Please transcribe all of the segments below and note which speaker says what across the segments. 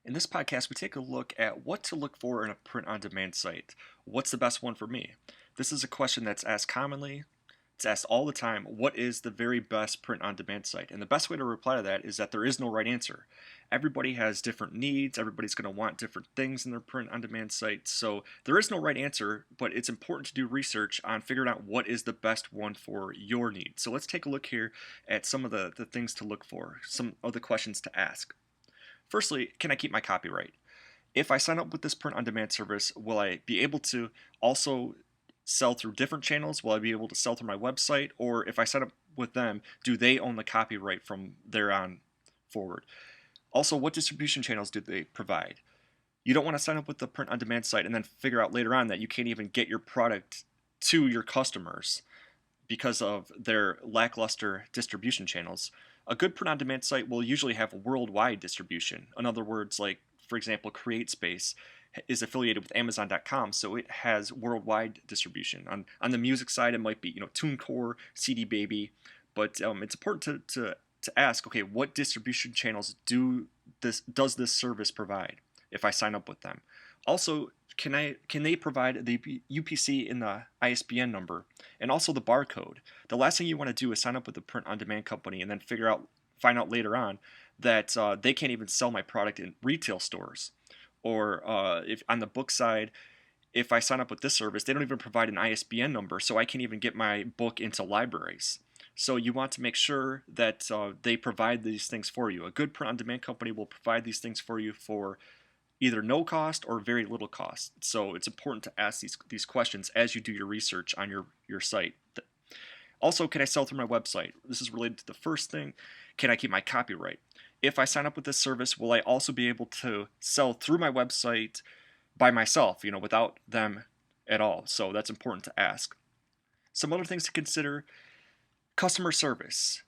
Speaker 1: In this podcast, we take a look at what to look for in a print on demand site. What's the best one for me? This is a question that's asked commonly. It's asked all the time. What is the very best print on demand site? And the best way to reply to that is that there is no right answer. Everybody has different needs. Everybody's going to want different things in their print on demand site. So there is no right answer, but it's important to do research on figuring out what is the best one for your needs. So let's take a look here at some of the things to look for, some of the questions to ask. Firstly, can I keep my copyright? If I sign up with this print on demand service, will I be able to also sell through different channels? Will I be able to sell through my website? Or if I sign up with them, do they own the copyright from there on forward? Also, what distribution channels do they provide? You don't want to sign up with the print on demand site and then figure out later on that you can't even get your product to your customers because of their lackluster distribution channels. A good print on demand site will usually have worldwide distribution. In other words, like for example, CreateSpace is affiliated with Amazon.com, so it has worldwide distribution. On the music side, it might be TuneCore, CD Baby, but it's important to ask, okay, what distribution channels does this service provide if I sign up with them? Also, can they provide the UPC in the ISBN number and also the barcode? The last thing you want to do is sign up with a print on demand company and then find out later on that they can't even sell my product in retail stores. Or if on the book side, if I sign up with this service, they don't even provide an ISBN number, so I can't even get my book into libraries. So you want to make sure that they provide these things for you. A good print on demand company will provide these things for you for either no cost or very little cost. So it's important to ask these questions as you do your research on your site. Also, can I sell through my website? This is related to the first thing. Can I keep my copyright? If I sign up with this service, will I also be able to sell through my website by myself, without them at all? So that's important to ask. Some other things to consider: customer service.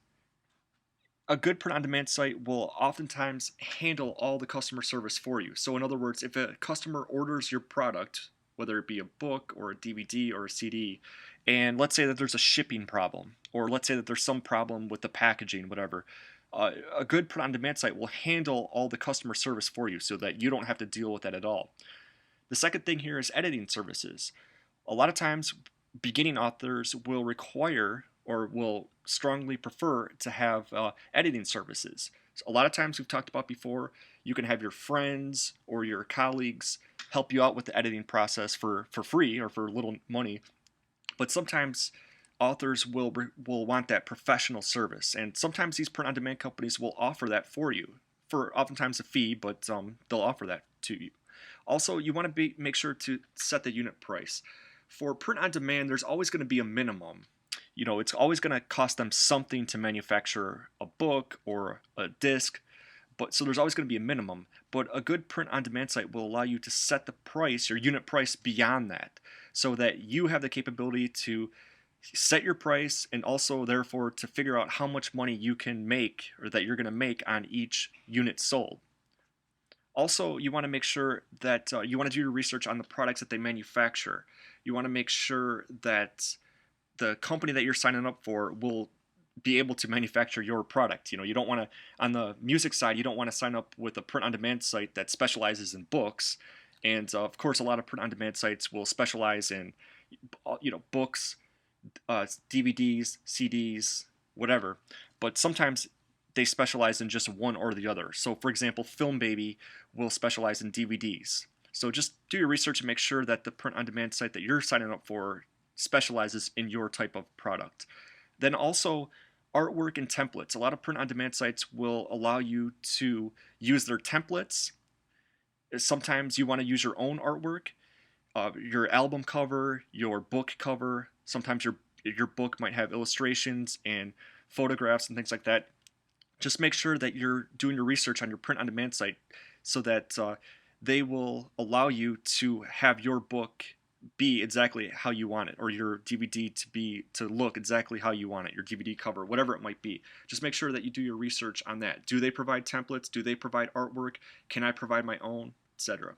Speaker 1: A good print on demand site will oftentimes handle all the customer service for you. So, in other words, if a customer orders your product, whether it be a book or a DVD or a CD, and let's say that there's a shipping problem, or let's say that there's some problem with the packaging, whatever, a good print on demand site will handle all the customer service for you so that you don't have to deal with that at all. The second thing here is editing services. A lot of times, beginning authors will require or will strongly prefer to have editing services. So a lot of times, we've talked about before, you can have your friends or your colleagues help you out with the editing process for free or for little money. But sometimes authors will want that professional service, and sometimes these print on demand companies will offer that for you for oftentimes a fee, but they'll offer that to you. Also, you want to make sure to set the unit price. For print on demand, there's always going to be a minimum. It's always going to cost them something to manufacture a book or a disc, but so there's always going to be a minimum. But a good print on demand site will allow you to set the price, your unit price, beyond that, so that you have the capability to set your price and also therefore to figure out how much money you can make or that you're going to make on each unit sold. Also, you want to make sure that you want to do your research on the products that they manufacture. You want to make sure that the company that you're signing up for will be able to manufacture your product. You don't want to, on the music side, you don't want to sign up with a print on demand site that specializes in books. And of course, a lot of print on demand sites will specialize in, books, DVDs, CDs, whatever. But sometimes they specialize in just one or the other. So, for example, Film Baby will specialize in DVDs. So just do your research and make sure that the print on demand site that you're signing up for specializes in your type of product. Then also, artwork and templates. A lot of print on demand sites will allow you to use their templates. Sometimes you want to use your own artwork, your album cover, your book cover. Sometimes your book might have illustrations and photographs and things like that. Just make sure that you're doing your research on your print on demand site so that they will allow you to have your book be exactly how you want it, or your DVD to look exactly how you want it, your DVD cover, whatever it might be. Just make sure that you do your research on that. Do they provide templates? Do they provide artwork? Can I provide my own, etc.?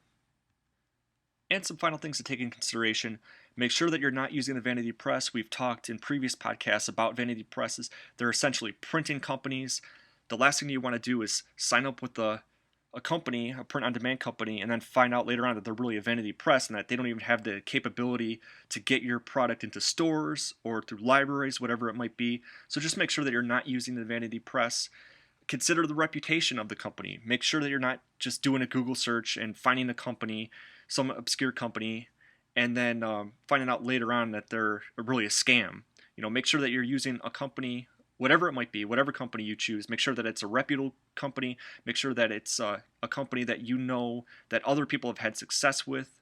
Speaker 1: And some final things to take in consideration. Make sure that you're not using the vanity press. We've talked in previous podcasts about vanity presses. They're essentially printing companies. The last thing you want to do is sign up with a company, a print on demand company, and then find out later on that they're really a vanity press and that they don't even have the capability to get your product into stores or through libraries, whatever it might be. So just make sure that you're not using the vanity press. Consider the reputation of the company. Make sure that you're not just doing a Google search and finding a company, some obscure company, and then finding out later on that they're really a scam. Make sure that you're using a company, whatever it might be, whatever company you choose. Make sure that it's a reputable company. Make sure that it's a company that you know that other people have had success with.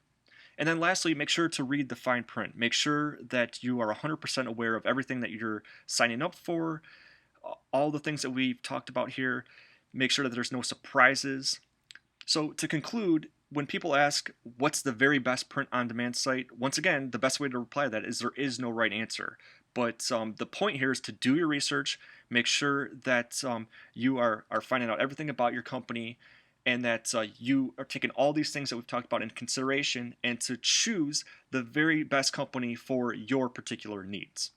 Speaker 1: And then lastly, make sure to read the fine print. Make sure that you are 100% aware of everything that you're signing up for, all the things that we've talked about here. Make sure that there's no surprises. So to conclude, when people ask what's the very best print on demand site, once again, the best way to reply to that is there is no right answer. But the point here is to do your research, make sure that you are finding out everything about your company, and that you are taking all these things that we've talked about into consideration, and to choose the very best company for your particular needs.